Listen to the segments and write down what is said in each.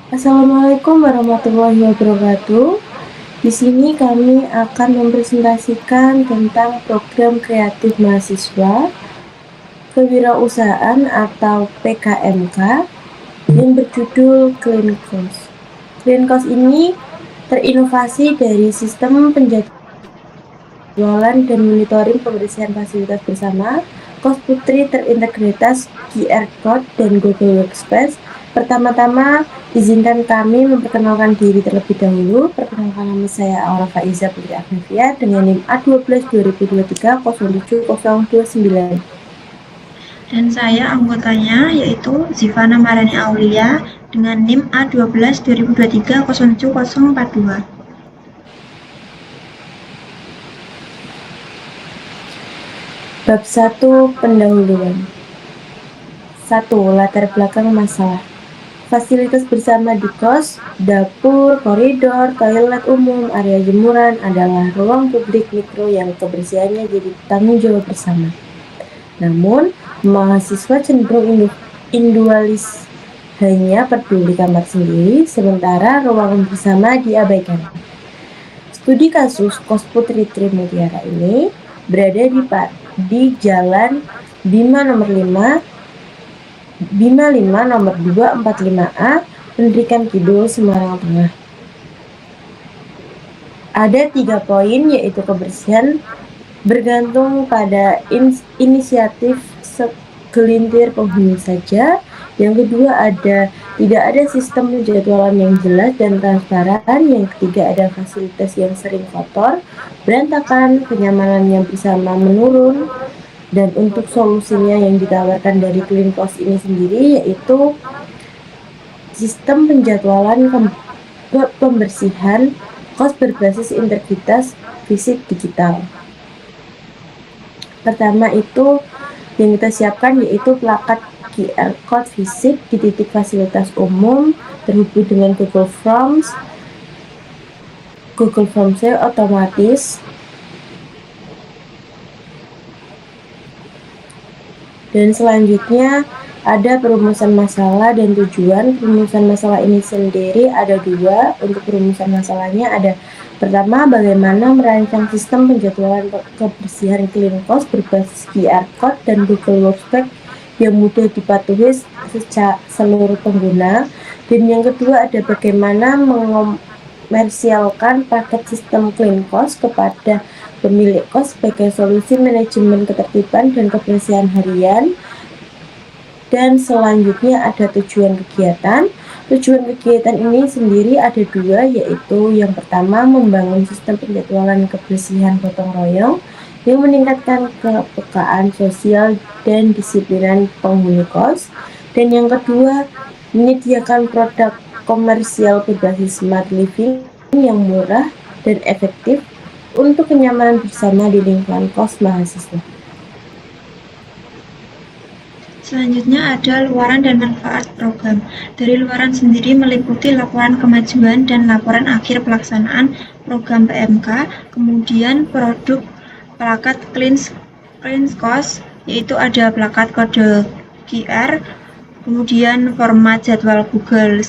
Assalamualaikum warahmatullahi wabarakatuh. Di sini kami akan mempresentasikan tentang program kreatif mahasiswa kewirausahaan atau PKMK yang berjudul Clean Cost. Clean Cost ini terinovasi dari sistem penjadwalan dan monitoring pembersihan fasilitas bersama, Kos Putri terintegritas QR Code dan Google Workspace. Pertama-tama, izinkan kami memperkenalkan diri terlebih dahulu. Perkenalkan, nama saya Aura Faiza Putri Agnavia dengan NIM A12-2023-07-029. Dan saya anggotanya yaitu Zivana Marani Aulia dengan NIM A12-2023-07042. Bab 1, pendahuluan. 1. Latar belakang masalah. Fasilitas bersama di kos, dapur, koridor, toilet umum, area jemuran adalah ruang publik mikro yang kebersihannya jadi tanggung jawab bersama. Namun, mahasiswa cenderung individualis, hanya peduli kamar sendiri, sementara ruangan bersama diabaikan. Studi kasus Kos Putri Trimutiara ini berada di Jalan Bima nomor 5, Bima 5 nomor 245A, Pendidikan Kidul, Semarang Tengah. Ada 3 poin, yaitu kebersihan bergantung pada inisiatif segelintir penghuni saja. Yang kedua, tidak ada sistem penjadwalan yang jelas dan transparan. Yang ketiga, ada fasilitas yang sering kotor, berantakan, kenyamanan yang bersama menurun. Dan untuk solusinya yang ditawarkan dari Clean Cost ini sendiri yaitu sistem penjadwalan pembersihan kos berbasis integritas fisik digital. Pertama itu yang kita siapkan yaitu plakat QR Code fisik di titik fasilitas umum terhubung dengan Google Forms. Google Forms-nya otomatis. Dan selanjutnya ada perumusan masalah dan tujuan. Perumusan masalah ini sendiri ada 2. Untuk perumusan masalahnya ada pertama, bagaimana merancang sistem penjadwalan kebersihan Clean Cost berbasis QR Code dan Google Workspace yang mudah dipatuhi seluruh pengguna. Dan yang kedua ada bagaimana mengomersialkan paket sistem Clean Cost kepada pemilik kos sebagai solusi manajemen ketertiban dan kebersihan harian. Dan selanjutnya ada tujuan kegiatan. Tujuan kegiatan ini sendiri ada 2, yaitu yang pertama membangun sistem penjadwalan kebersihan gotong royong yang meningkatkan kepekaan sosial dan disiplinan penghuni kos. Dan yang kedua, menyediakan produk komersial berbasis smart living yang murah dan efektif untuk kenyamanan bersama di lingkungan kos mahasiswa. Selanjutnya ada luaran dan manfaat program. Dari luaran sendiri meliputi laporan kemajuan dan laporan akhir pelaksanaan program PMK, kemudian produk plakat Clean Cost, yaitu ada plakat kode QR, kemudian format jadwal Google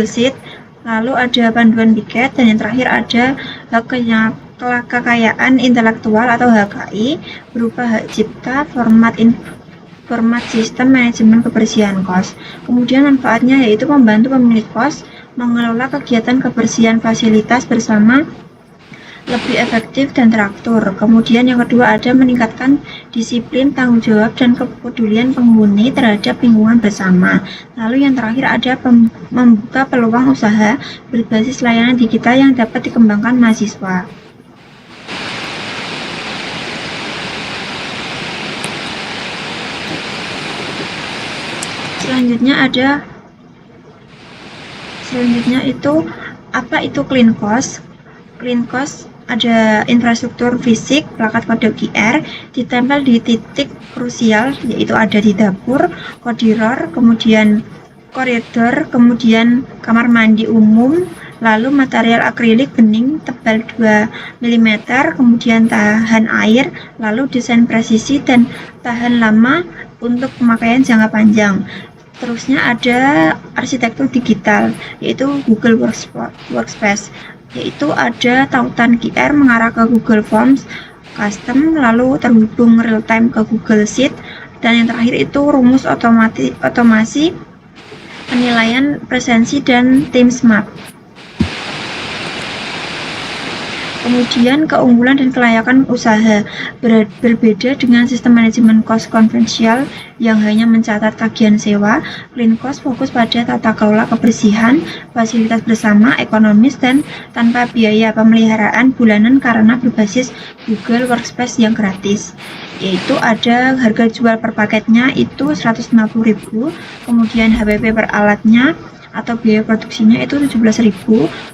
Sheet, lalu ada panduan piket, dan yang terakhir ada kekayaan intelektual atau HKI berupa hak cipta, format sistem manajemen kebersihan kos. Kemudian manfaatnya yaitu membantu pemilik kos mengelola kegiatan kebersihan fasilitas bersama lebih efektif dan teratur. Kemudian yang kedua ada meningkatkan disiplin, tanggung jawab, dan kepedulian penghuni terhadap lingkungan bersama. Lalu yang terakhir ada membuka peluang usaha berbasis layanan digital yang dapat dikembangkan mahasiswa. Selanjutnya itu apa itu Clean Cost? Clean Cost ada infrastruktur fisik, plakat kode QR, ditempel di titik krusial, yaitu ada di dapur, koridor, kemudian koridor, kemudian kamar mandi umum, lalu material akrilik bening tebal 2 mm, kemudian tahan air, lalu desain presisi dan tahan lama untuk pemakaian jangka panjang. Terusnya ada arsitektur digital, yaitu Google Workspace, yaitu ada tautan QR mengarah ke Google Forms custom, lalu terhubung real time ke Google Sheet, dan yang terakhir itu rumus otomasi penilaian presensi dan Teams Map. Kemudian keunggulan dan kelayakan usaha berbeda dengan sistem manajemen kos konvensional yang hanya mencatat tagihan sewa. Clean Cost fokus pada tata kelola kebersihan, fasilitas bersama, ekonomis, dan tanpa biaya pemeliharaan bulanan karena berbasis Google Workspace yang gratis. Yaitu ada harga jual per paketnya itu 150.000, kemudian HPP per alatnya atau biaya produksinya itu 17.000,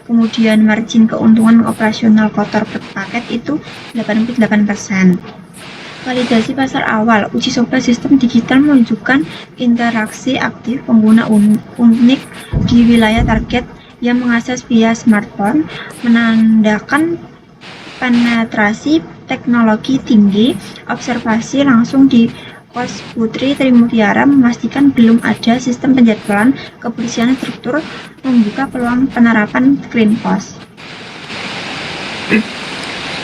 kemudian margin keuntungan operasional kotor per paket itu 88%. Validasi pasar awal, uji coba sistem digital menunjukkan interaksi aktif pengguna unik di wilayah target yang mengakses via smartphone, menandakan penetrasi teknologi tinggi. Observasi langsung di Kos Putri Trimutiara memastikan belum ada sistem penjadwalan kebersihan struktur, membuka peluang penerapan Clean Cost.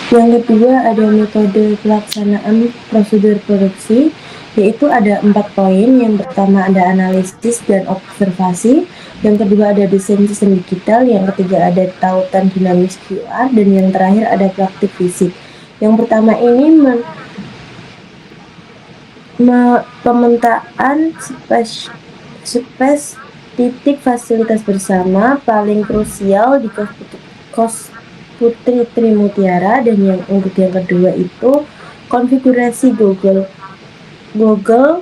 Yang kedua ada metode pelaksanaan prosedur produksi, yaitu ada 4 poin. Yang pertama ada analisis dan observasi, yang kedua ada desain sistem digital, yang ketiga ada tautan dinamis QR, dan yang terakhir ada praktik fisik. Yang pertama ini pemetaan titik fasilitas bersama paling krusial di Kos Putri Trimutiara, dan yang kedua itu konfigurasi Google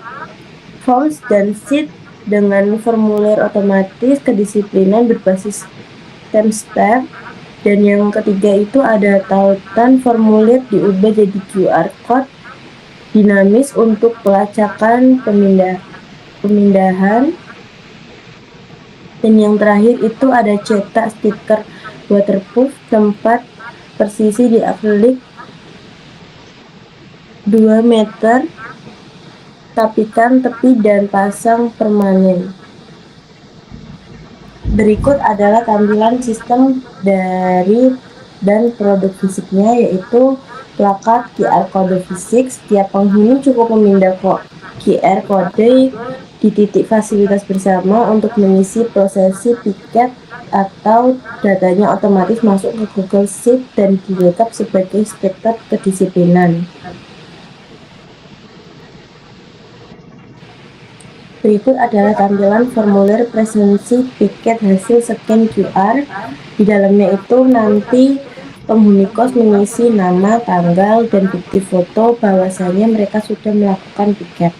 Forms dan Sheet dengan formulir otomatis kedisiplinan berbasis timestamp, dan yang ketiga itu ada tautan formulir diubah jadi QR code dinamis untuk pelacakan pemindahan, dan yang terakhir itu ada cetak stiker waterproof tempat persisi di akrilik 2 meter, tapikan tepi dan pasang permanen. Berikut adalah tampilan sistem dan produk fisiknya, yaitu plakat QR kode fisik. Setiap penghuni cukup memindah QR kode di titik fasilitas bersama untuk mengisi prosesi tiket atau datanya otomatis masuk ke Google Sheet dan direkap sebagai stiker kedisiplinan. Berikut adalah tampilan formulir presensi tiket hasil scan QR. Di dalamnya itu nanti penghuni kos mengisi nama, tanggal, dan bukti foto bahwasanya mereka sudah melakukan tiket.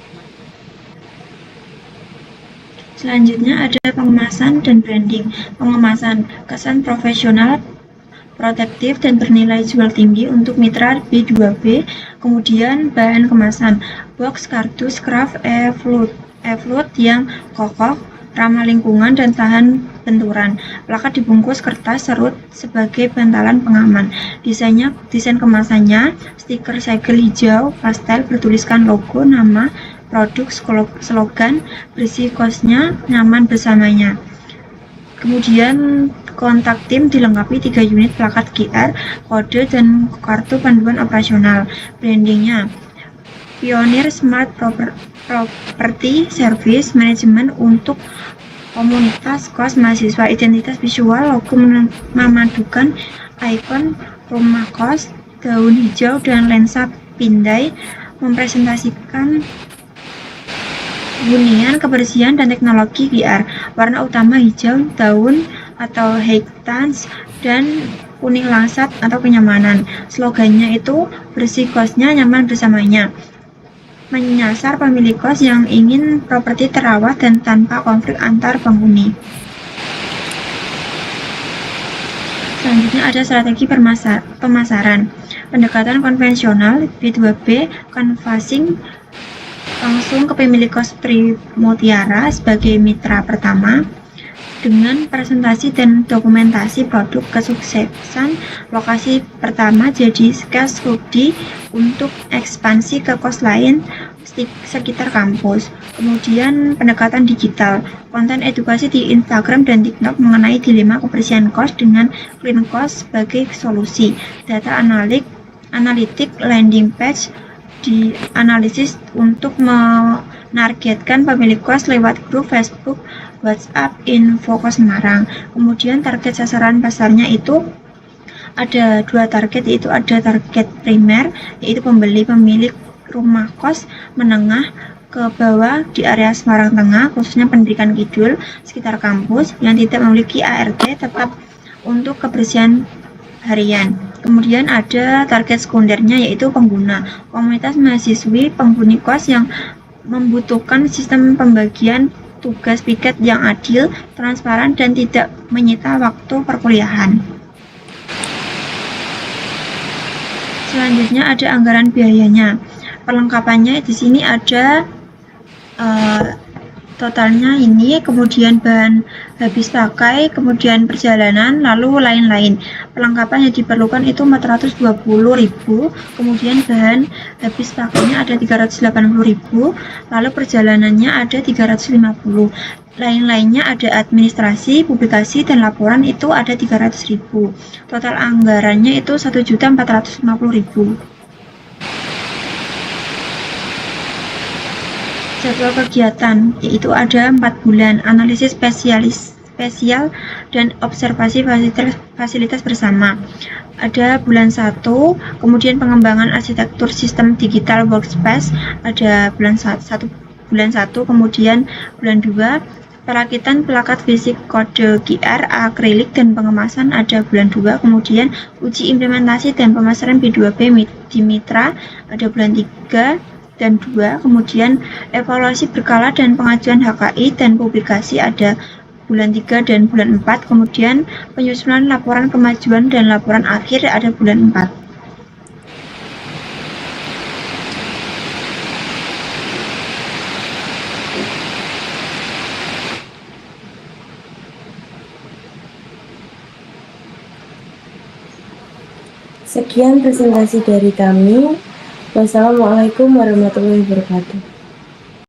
Selanjutnya ada pengemasan dan branding. Pengemasan, kesan profesional, protektif, dan bernilai jual tinggi untuk mitra B2B. Kemudian bahan kemasan, box, kardus, kraft, e-float yang kokoh, ramah lingkungan, dan tahan benturan. Plakat dibungkus kertas serut sebagai bantalan pengaman. Desain kemasannya, stiker segel hijau pastel bertuliskan logo, nama, produk, slogan, berisi kosnya, nyaman bersamanya. Kemudian kontak tim dilengkapi 3 unit plakat QR, kode, dan kartu panduan operasional. Brandingnya, Pioneer Smart Property Service Management untuk komunitas kos mahasiswa. Identitas visual, logo memadukan ikon rumah kos, daun hijau, dan lensa pindai, mempresentasikan hunian, kebersihan, dan teknologi VR. Warna utama hijau daun atau high-touch dan kuning langsat atau kenyamanan. Slogannya itu bersih kosnya, nyaman bersamanya. Menyasar pemilik kos yang ingin properti terawat dan tanpa konflik antar penghuni. Selanjutnya ada strategi pemasaran. Pendekatan konvensional B2B, canvassing langsung ke pemilik kos Trimutiara sebagai mitra pertama dengan presentasi dan dokumentasi produk kesuksesan. Lokasi pertama jadi case study untuk ekspansi ke kos lain. sekitar kampus. Kemudian pendekatan digital, konten edukasi di Instagram dan TikTok mengenai dilema kebersihan kos dengan clean cost sebagai solusi. Data analitik landing page dianalisis untuk menargetkan pemilik kos lewat grup Facebook, WhatsApp, Info Kos Semarang. Kemudian target sasaran pasarnya itu ada 2 target, yaitu ada target primer, yaitu pemilik rumah kos menengah ke bawah di area Semarang Tengah, khususnya Pendidikan Kidul, sekitar kampus yang tidak memiliki ART tetap untuk kebersihan harian. Kemudian ada target sekundernya, yaitu pengguna, komunitas mahasiswi penghuni kos yang membutuhkan sistem pembagian tugas piket yang adil, transparan, dan tidak menyita waktu perkuliahan. Selanjutnya ada anggaran biayanya. Perlengkapannya di sini ada totalnya ini, kemudian bahan habis pakai, kemudian perjalanan, lalu lain-lain. Perlengkapan yang diperlukan itu 420.000, kemudian bahan habis pakainya ada 380.000, lalu perjalanannya ada 350. Lain-lainnya ada administrasi, publikasi, dan laporan itu ada 300.000. Total anggarannya itu 1.450.000. Jadwal kegiatan, yaitu ada 4 bulan, analisis spesial dan observasi fasilitas bersama. Ada bulan 1, kemudian pengembangan arsitektur sistem digital workspace, ada bulan 1, kemudian bulan 2, perakitan plakat fisik kode QR, akrilik, dan pengemasan ada bulan 2, kemudian uji implementasi dan pemasaran B2B di Mitra ada bulan 3 dan 2, kemudian evaluasi berkala dan pengajuan HKI dan publikasi ada bulan 3 dan bulan 4, kemudian penyusunan laporan kemajuan dan laporan akhir ada bulan 4. Sekian presentasi dari kami. Wassalamualaikum warahmatullahi wabarakatuh.